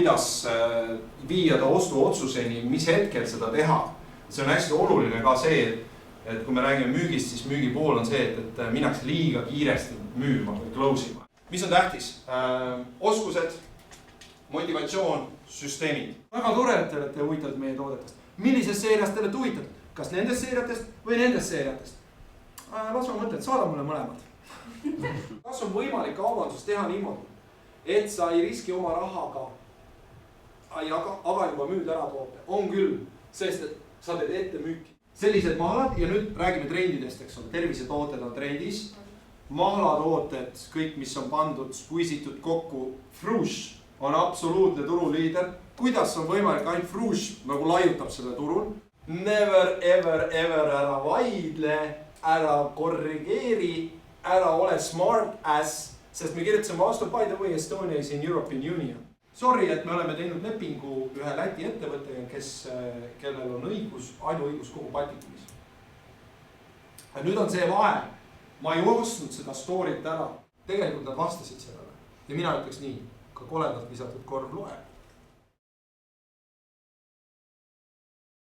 kuidas viia ta ostuotsuseni, mis hetkel seda teha. See on hästi oluline ka see, et kui me räägime müügist, siis müügi pool on see, et minnakse liiga kiiresti müüma või close ima. Mis on tähtis? Oskused, motivatsioon, süsteemid. Väga tore, et te olete huvitatud meie toodetest. Millisest seeriast te olete huvitatud? Kas nendest seeriatest või nendest seeriatest? Las ma mõtlen, saada mulle mõlemad. Kas on võimalik kaubanduses teha niimoodi, et sa ei riski oma rahaga, aga juba müüd ära toote? On küll, sest et sa teed ette müüki. Sellised mahlad ja nüüd räägime trendidest, eks ole. Tervisetooted on trendis. Mahlatooted, kõik mis on pandud, squeezitud kokku. Frush on absoluutne turuliider. Kuidas on võimalik ainult Frush nagu laiutab selle turul? Never, ever ära vaidle, ära korrigeeri, ära ole smart ass, sest me kirjutasime vastu, by the way, Estonia is in European Union. Sorry, et me oleme teinud lepingu ühe Läti ettevõttega, kellel on ainuõigus kogu Baltikumis. Nüüd on see vahe. Ma ei ostnud seda story't ära. Tegelikult nad vastasid sellele. Ja mina ütleks nii, ka koledalt visatud korv loeb.